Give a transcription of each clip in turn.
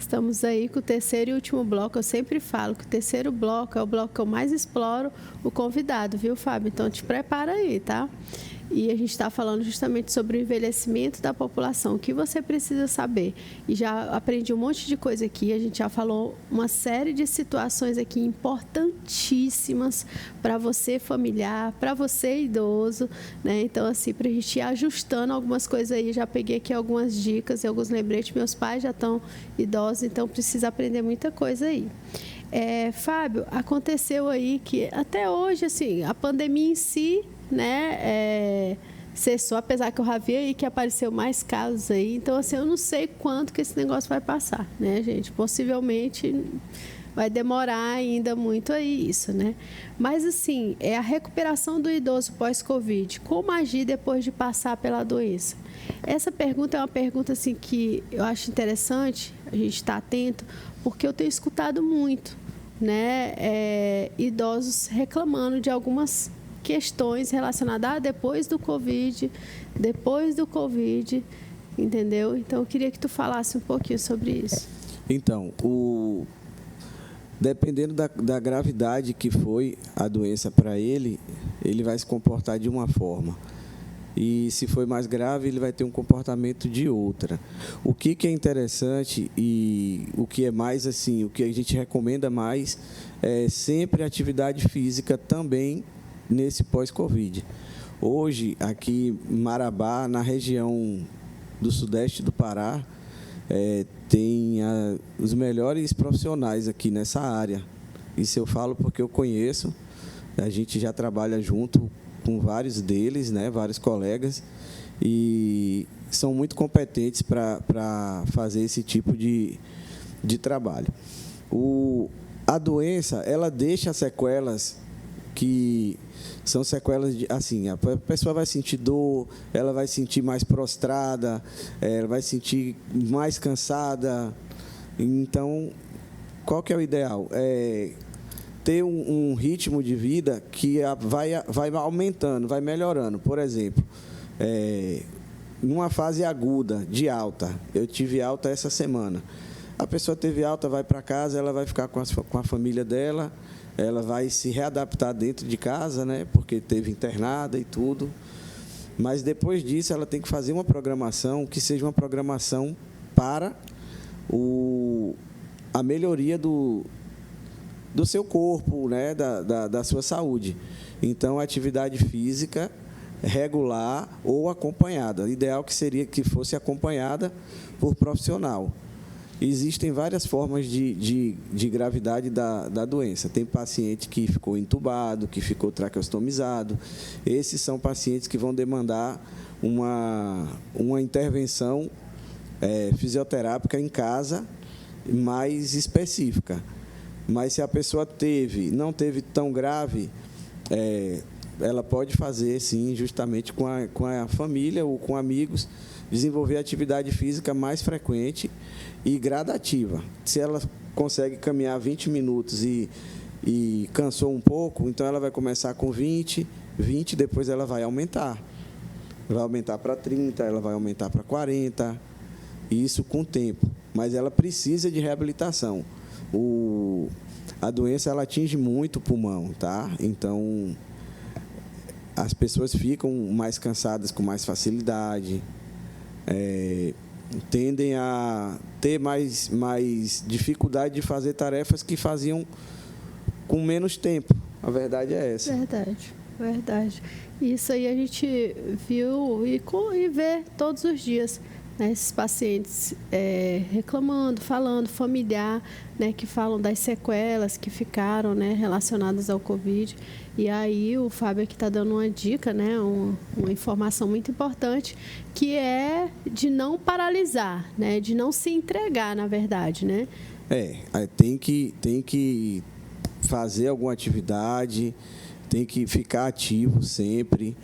Estamos aí com o terceiro e último bloco. Eu sempre falo que o terceiro bloco é o bloco que eu mais exploro o convidado, viu, Fábio? Então, te prepara aí, tá? E a gente está falando justamente sobre o envelhecimento da população, o que você precisa saber. E já aprendi um monte de coisa aqui, a gente já falou uma série de situações aqui importantíssimas para você familiar, para você idoso, né? Então, assim, para a gente ir ajustando algumas coisas aí, já peguei aqui algumas dicas e alguns lembretes. Meus pais já estão idosos, então precisa aprender muita coisa aí. Fábio, aconteceu aí que até hoje, assim, a pandemia em si, né, cessou, apesar que eu já vi aí que apareceu mais casos aí. Então, assim, eu não sei quanto que esse negócio vai passar, né, gente? Possivelmente vai demorar ainda muito aí isso, né? Mas, assim, a recuperação do idoso pós-Covid, como agir depois de passar pela doença? Essa pergunta é uma pergunta, assim, que eu acho interessante a gente estar atento, porque eu tenho escutado muito, né, idosos reclamando de algumas questões relacionadas depois do Covid, entendeu? Então, eu queria que tu falasse um pouquinho sobre isso. Então, dependendo da gravidade que foi a doença para ele vai se comportar de uma forma. E se for mais grave, ele vai ter um comportamento de outra. O que é interessante e o que é mais assim, o que a gente recomenda mais é sempre atividade física também nesse pós-Covid. Hoje, aqui em Marabá, na região do sudeste do Pará, tem os melhores profissionais aqui nessa área. Isso eu falo porque eu conheço, a gente já trabalha junto com vários deles, né, vários colegas, e são muito competentes para fazer esse tipo de trabalho. A doença, ela deixa sequelas que são sequelas de, assim, a pessoa vai sentir dor, ela vai sentir mais prostrada, ela vai sentir mais cansada. Então, qual que é o ideal? Ter um ritmo de vida que vai aumentando, vai melhorando. Por exemplo, numa fase aguda, de alta, eu tive alta essa semana. A pessoa teve alta, vai para casa, ela vai ficar com a família dela, ela vai se readaptar dentro de casa, né, porque teve internada e tudo. Mas depois disso, ela tem que fazer uma programação que seja uma programação para a melhoria do seu corpo, né, da sua saúde. Então, atividade física regular ou acompanhada. O ideal que fosse acompanhada por profissional. Existem várias formas de gravidade da doença. Tem paciente que ficou entubado, que ficou traqueostomizado. Esses são pacientes que vão demandar uma intervenção fisioterápica em casa mais específica. Mas se a pessoa não teve tão grave, ela pode fazer, sim, justamente com a família ou com amigos, desenvolver atividade física mais frequente e gradativa. Se ela consegue caminhar 20 minutos e cansou um pouco, então ela vai começar com 20, depois ela vai aumentar. Vai aumentar para 30, ela vai aumentar para 40, isso com o tempo. Mas ela precisa de reabilitação. A doença ela atinge muito o pulmão, tá? Então, as pessoas ficam mais cansadas com mais facilidade, tendem a ter mais dificuldade de fazer tarefas que faziam com menos tempo. A verdade é essa. Verdade. Isso aí a gente viu e vê todos os dias, né, esses pacientes reclamando, falando, familiar, né, que falam das sequelas que ficaram, né, relacionadas ao Covid. E aí o Fábio aqui está dando uma dica, né, uma informação muito importante, que é de não paralisar, né, de não se entregar, na verdade, né? Tem que fazer alguma atividade, tem que ficar ativo sempre.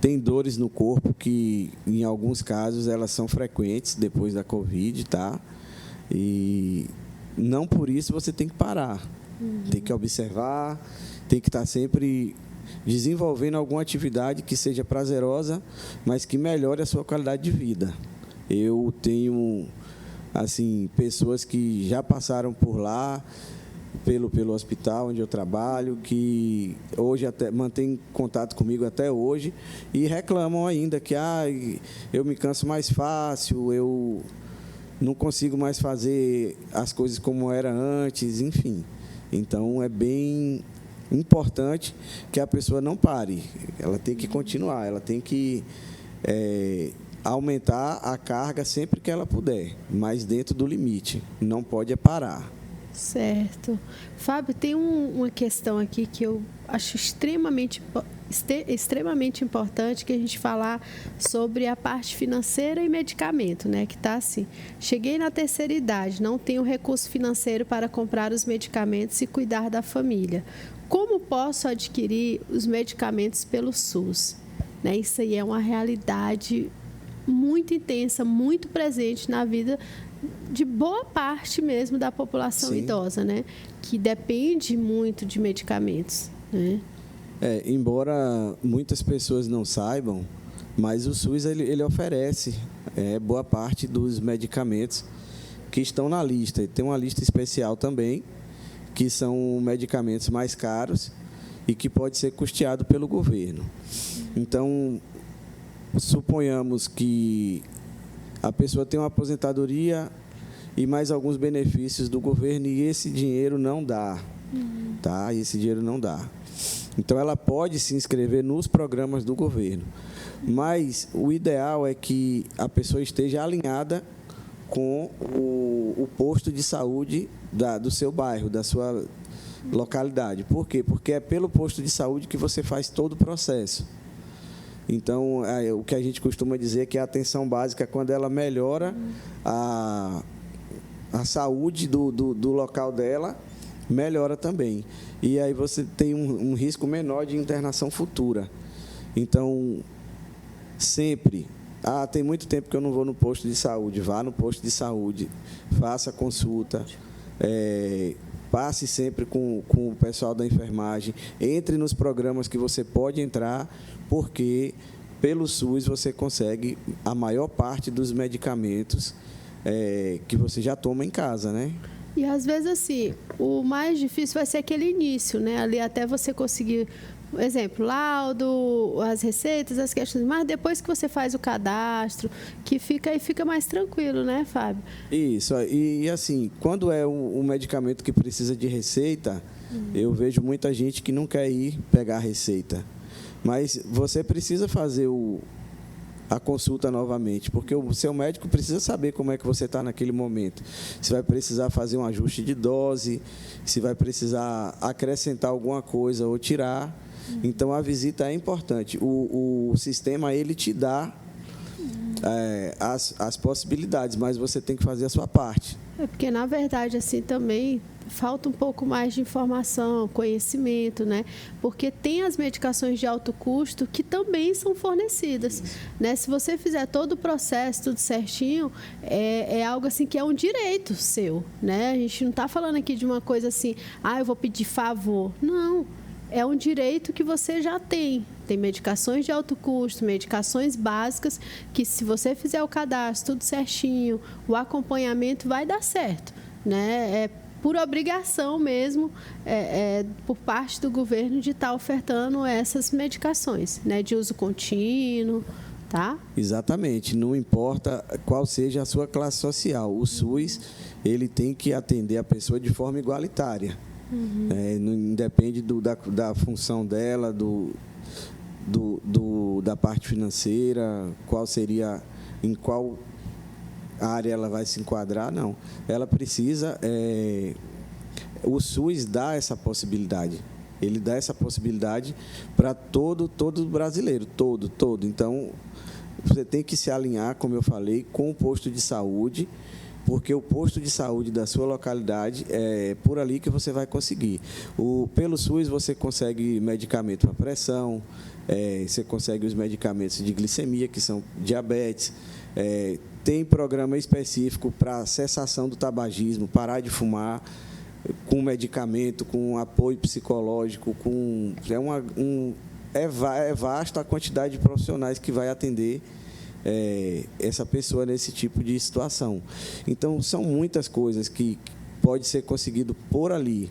Tem dores no corpo que, em alguns casos, elas são frequentes depois da Covid, tá? E não por isso você tem que parar. Tem que observar, tem que estar sempre desenvolvendo alguma atividade que seja prazerosa, mas que melhore a sua qualidade de vida. Eu tenho assim, pessoas que já passaram por lá, pelo hospital onde eu trabalho, que hoje até mantém contato comigo até hoje e reclamam ainda que eu me canso mais fácil, eu não consigo mais fazer as coisas como era antes, enfim. Então, é bem importante que a pessoa não pare, ela tem que continuar, ela tem que aumentar a carga sempre que ela puder, mas dentro do limite, não pode parar. Certo. Fábio, tem uma questão aqui que eu acho extremamente importante que a gente falar sobre a parte financeira e medicamento, né? Que está assim, cheguei na terceira idade, não tenho recurso financeiro para comprar os medicamentos e cuidar da família. Como posso adquirir os medicamentos pelo SUS? Né? Isso aí é uma realidade muito intensa, muito presente na vida de boa parte mesmo da população Sim. idosa, né? Que depende muito de medicamentos, né? Embora muitas pessoas não saibam, mas o SUS ele oferece boa parte dos medicamentos que estão na lista. E tem uma lista especial também, que são medicamentos mais caros e que pode ser custeado pelo governo. Então, suponhamos que a pessoa tem uma aposentadoria e mais alguns benefícios do governo e esse dinheiro não dá, tá? Esse dinheiro não dá. Então, ela pode se inscrever nos programas do governo, mas o ideal é que a pessoa esteja alinhada com o posto de saúde do seu bairro, da sua localidade. Por quê? Porque é pelo posto de saúde que você faz todo o processo. Então, o que a gente costuma dizer é que a atenção básica, quando ela melhora a saúde do local dela, melhora também. E aí você tem um risco menor de internação futura. Então, sempre, tem muito tempo que eu não vou no posto de saúde, vá no posto de saúde, faça consulta, passe sempre com o pessoal da enfermagem, entre nos programas que você pode entrar, porque pelo SUS você consegue a maior parte dos medicamentos que você já toma em casa, né? E às vezes assim, o mais difícil vai ser aquele início, né? Ali até você conseguir, por exemplo, laudo, as receitas, as questões, mas depois que você faz o cadastro, que fica mais tranquilo, né, Fábio? Isso, e assim, quando é um medicamento que precisa de receita, eu vejo muita gente que não quer ir pegar a receita. Mas você precisa fazer a consulta novamente, porque o seu médico precisa saber como é que você está naquele momento. Se vai precisar fazer um ajuste de dose, se vai precisar acrescentar alguma coisa ou tirar. Então, a visita é importante. O sistema, ele te dá as possibilidades, mas você tem que fazer a sua parte. Porque, na verdade, assim, também falta um pouco mais de informação, conhecimento, né? Porque tem as medicações de alto custo que também são fornecidas, né? Se você fizer todo o processo, tudo certinho, é algo assim que é um direito seu, né? A gente não está falando aqui de uma coisa assim, eu vou pedir favor. Não, é um direito que você já tem. Tem medicações de alto custo, medicações básicas, que se você fizer o cadastro, tudo certinho, o acompanhamento vai dar certo, né? Por obrigação mesmo, por parte do governo, de estar ofertando essas medicações, né, de uso contínuo, tá? Exatamente, não importa qual seja a sua classe social, o SUS, ele tem que atender a pessoa de forma igualitária. Não independe da função dela, da parte financeira, em qual área ela vai se enquadrar, não. Ela precisa... o SUS dá essa possibilidade. Ele dá essa possibilidade para todo brasileiro, todo. Então, você tem que se alinhar, como eu falei, com o posto de saúde, porque o posto de saúde da sua localidade é por ali que você vai conseguir. Pelo SUS, você consegue medicamento para pressão, você consegue os medicamentos de glicemia, que são diabetes, tem programa específico para cessação do tabagismo, parar de fumar, com medicamento, com apoio psicológico, é vasta a quantidade de profissionais que vai atender essa pessoa nesse tipo de situação. Então, são muitas coisas que pode ser conseguido por ali.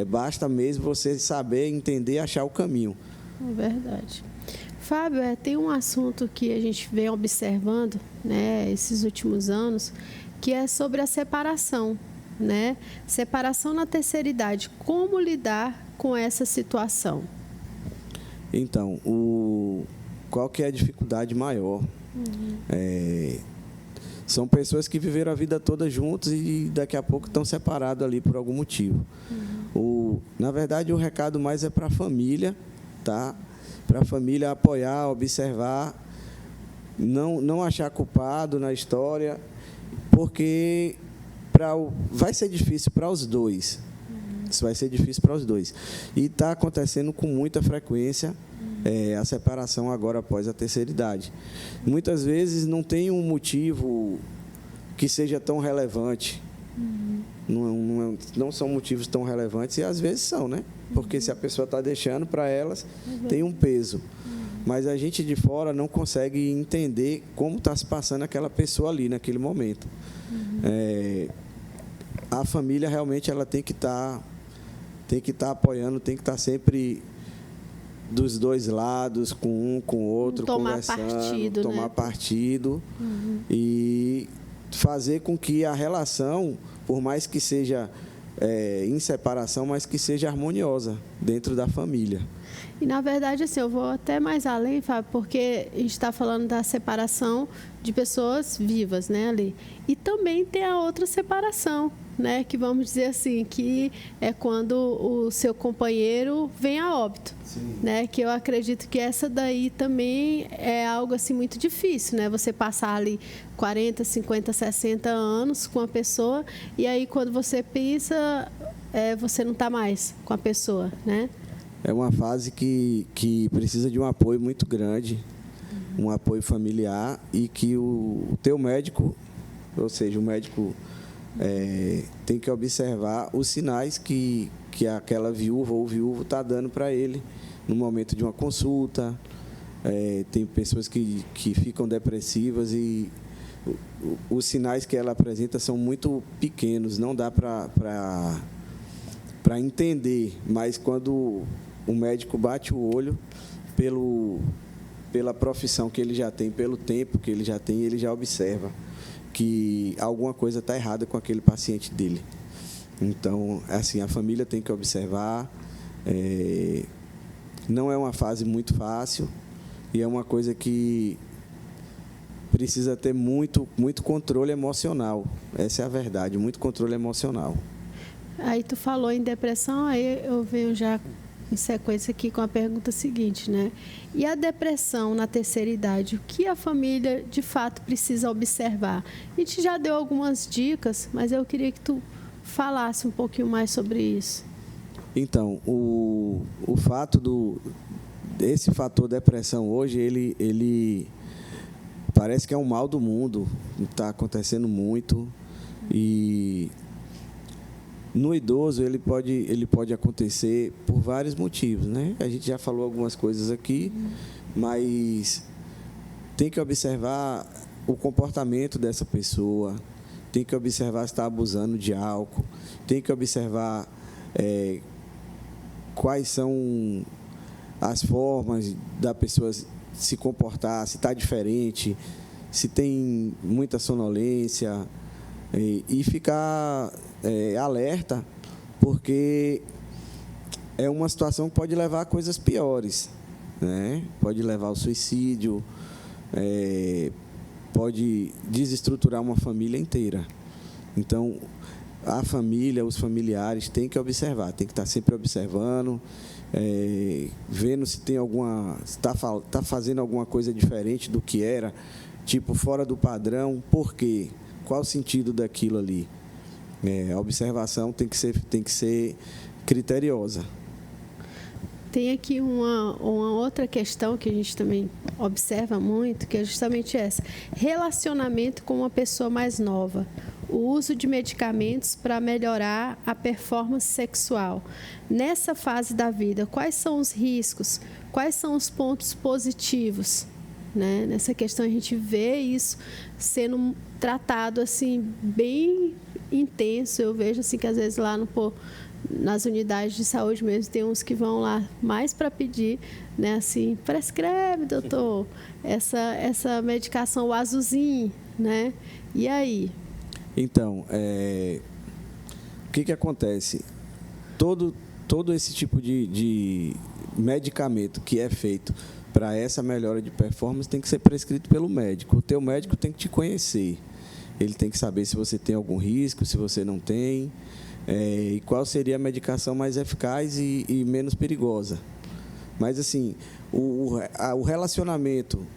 Basta mesmo você saber, entender, achar o caminho. Verdade. Fábio, tem um assunto que a gente vem observando, né, esses últimos anos, que é sobre a separação, né? Separação na terceira idade. Como lidar com essa situação? Então, qual que é a dificuldade maior? São pessoas que viveram a vida toda juntos e daqui a pouco estão separados ali por algum motivo. Na verdade, o recado mais é para a família, tá? Para a família apoiar, observar, não achar culpado na história, porque vai ser difícil para os dois. Isso vai ser difícil para os dois. E está acontecendo com muita frequência a separação agora após a terceira idade. Muitas vezes não tem um motivo que seja tão relevante. Não são motivos tão relevantes, e às vezes são, né? Porque se a pessoa está deixando, para elas tem um peso. Mas a gente de fora não consegue entender como está se passando aquela pessoa ali naquele momento. A família realmente ela tem que estar apoiando, tem que estar sempre dos dois lados, com um, com o outro, conversando, tomar partido e fazer com que a relação, por mais que seja em separação, mas que seja harmoniosa dentro da família. E, na verdade, assim, eu vou até mais além, Fábio, porque a gente está falando da separação de pessoas vivas, né, ali. E também tem a outra separação, né, que vamos dizer assim, que é quando o seu companheiro vem a óbito. Sim. Né, que eu acredito que essa daí também é algo assim muito difícil, né, você passar ali 40, 50, 60 anos com a pessoa e aí quando você pensa, você não está mais com a pessoa, né? É uma fase que precisa de um apoio muito grande, um apoio familiar, e que o teu médico, ou seja, o médico tem que observar os sinais que aquela viúva ou viúvo está dando para ele no momento de uma consulta. Tem pessoas que ficam depressivas e os sinais que ela apresenta são muito pequenos, não dá para entender, mas quando o médico bate o olho pela profissão que ele já tem, pelo tempo que ele já tem, ele já observa que alguma coisa está errada com aquele paciente dele. Então, assim, a família tem que observar. Não é uma fase muito fácil e é uma coisa que precisa ter muito controle emocional. Essa é a verdade, muito controle emocional. Aí tu falou em depressão, aí eu venho já em sequência aqui com a pergunta seguinte, né? E a depressão na terceira idade, o que a família de fato precisa observar? A gente já deu algumas dicas, mas eu queria que tu falasse um pouquinho mais sobre isso. Então, o fato esse fator depressão hoje, ele parece que é um mal do mundo, está acontecendo muito, e no idoso ele pode acontecer por vários motivos, né? A gente já falou algumas coisas aqui, mas tem que observar o comportamento dessa pessoa, tem que observar se está abusando de álcool, tem que observar quais são as formas da pessoa se comportar, se está diferente, se tem muita sonolência, e ficar alerta, porque é uma situação que pode levar a coisas piores, né? Pode levar ao suicídio, pode desestruturar uma família inteira. Então, a família, os familiares têm que observar, tem que estar sempre observando, vendo se tem está fazendo alguma coisa diferente do que era, tipo fora do padrão. Por quê? Qual o sentido daquilo ali? A observação tem que ser criteriosa. Tem aqui uma outra questão que a gente também observa muito, que é justamente essa: relacionamento com uma pessoa mais nova, o uso de medicamentos para melhorar a performance sexual. Nessa fase da vida, quais são os riscos? Quais são os pontos positivos? né? Nessa questão a gente vê isso sendo tratado assim bem intenso. Eu vejo assim que às vezes lá nas unidades de saúde mesmo tem uns que vão lá mais para pedir, né? Assim, prescreve, doutor, essa medicação, o azulzinho, né? E aí? Então, o que acontece? Todo esse tipo de medicamento que é feito para essa melhora de performance tem que ser prescrito pelo médico. O teu médico tem que te conhecer. Ele tem que saber se você tem algum risco, se você não tem, e qual seria a medicação mais eficaz e menos perigosa. Mas, assim, o relacionamento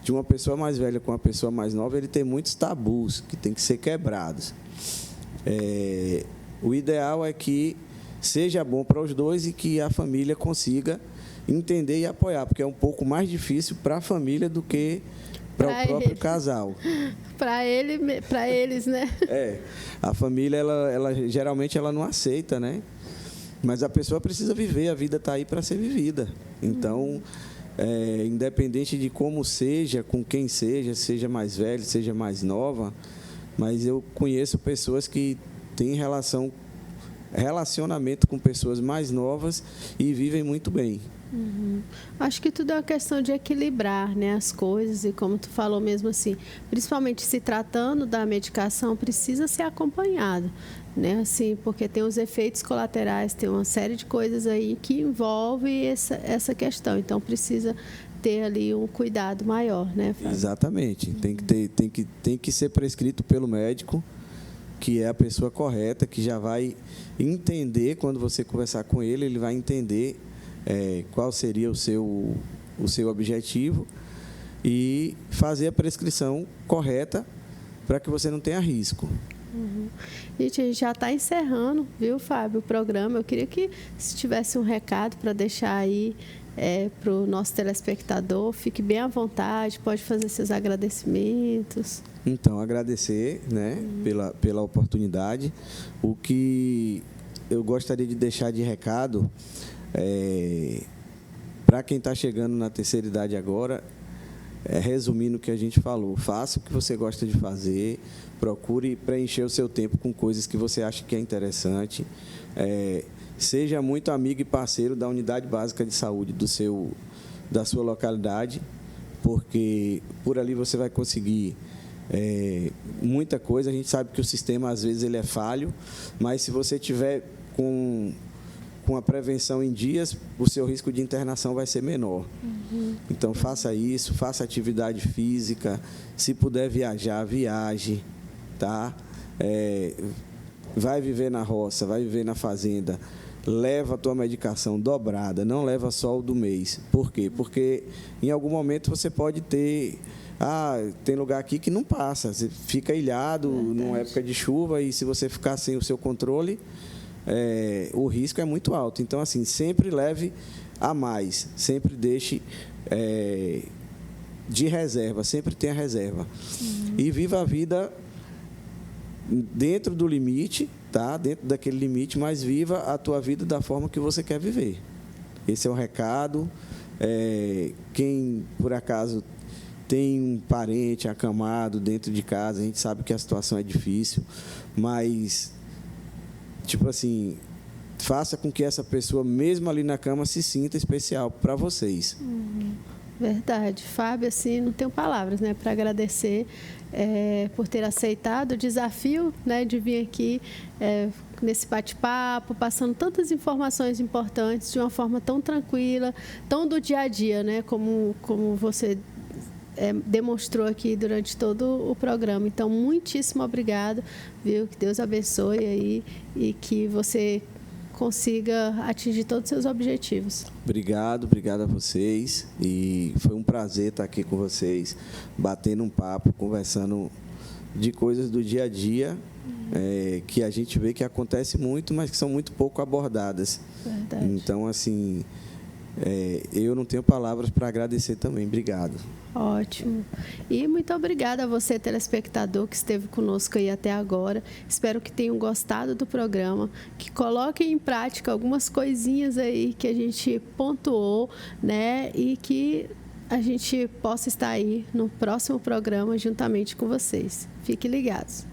de uma pessoa mais velha com uma pessoa mais nova, ele tem muitos tabus que tem que ser quebrados. O ideal é que seja bom para os dois e que a família consiga entender e apoiar, porque é um pouco mais difícil para a família do que para o próprio casal. Para eles, né? A família, ela geralmente ela não aceita, né? Mas a pessoa precisa viver, a vida está aí para ser vivida. Então, independente de como seja, com quem seja mais velho, seja mais nova, mas eu conheço pessoas que têm relacionamento com pessoas mais novas e vivem muito bem. Acho que tudo é uma questão de equilibrar, né, as coisas, e como tu falou mesmo assim, principalmente se tratando da medicação, precisa ser acompanhado, né, assim, porque tem os efeitos colaterais, tem uma série de coisas aí que envolve essa questão, então precisa ter ali um cuidado maior, né, Fábio? Exatamente, tem que ser prescrito pelo médico, que é a pessoa correta, que já vai entender, quando você conversar com ele, ele vai entender qual seria o seu objetivo e fazer a prescrição correta para que você não tenha risco. Gente, a gente já está encerrando, viu, Fábio, o programa. Eu queria que, se tivesse um recado para deixar aí para o nosso telespectador, fique bem à vontade, pode fazer seus agradecimentos. Então, agradecer, né, pela oportunidade. O que eu gostaria de deixar de recado para quem está chegando na terceira idade agora, resumindo o que a gente falou, faça o que você gosta de fazer, procure preencher o seu tempo com coisas que você acha que é interessante, seja muito amigo e parceiro da unidade básica de saúde da sua localidade, porque por ali você vai conseguir muita coisa. A gente sabe que o sistema, às vezes, ele é falho, mas se você tiver com a prevenção em dias, o seu risco de internação vai ser menor. Então, faça isso, faça atividade física, se puder viajar, viaje, tá? Vai viver na roça, vai viver na fazenda, leva a tua medicação dobrada, não leva só o do mês. Por quê? Porque em algum momento você pode ter... tem lugar aqui que não passa, você fica ilhado numa época de chuva e se você ficar sem o seu controle, o risco é muito alto. Então, assim, sempre leve a mais, sempre deixe de reserva, sempre tenha reserva. E viva a vida dentro do limite, tá? Dentro daquele limite, mas viva a tua vida da forma que você quer viver. Esse é o recado. Quem, por acaso, tem um parente acamado dentro de casa, a gente sabe que a situação é difícil, mas, tipo assim, faça com que essa pessoa, mesmo ali na cama, se sinta especial para vocês. Verdade. Fábio, assim, não tenho palavras, né, para agradecer por ter aceitado o desafio, né, de vir aqui nesse bate-papo, passando tantas informações importantes de uma forma tão tranquila, tão do dia a dia, né, como você demonstrou aqui durante todo o programa. Então, muitíssimo obrigado, viu? Que Deus abençoe aí e que você consiga atingir todos os seus objetivos. Obrigado a vocês. E foi um prazer estar aqui com vocês, batendo um papo, conversando de coisas do dia a dia, que a gente vê que acontece muito, mas que são muito pouco abordadas. Verdade. Então, assim, eu não tenho palavras para agradecer também. Obrigado. Ótimo. E muito obrigada a você, telespectador, que esteve conosco aí até agora. Espero que tenham gostado do programa, que coloquem em prática algumas coisinhas aí que a gente pontuou, né? E que a gente possa estar aí no próximo programa juntamente com vocês. Fiquem ligados.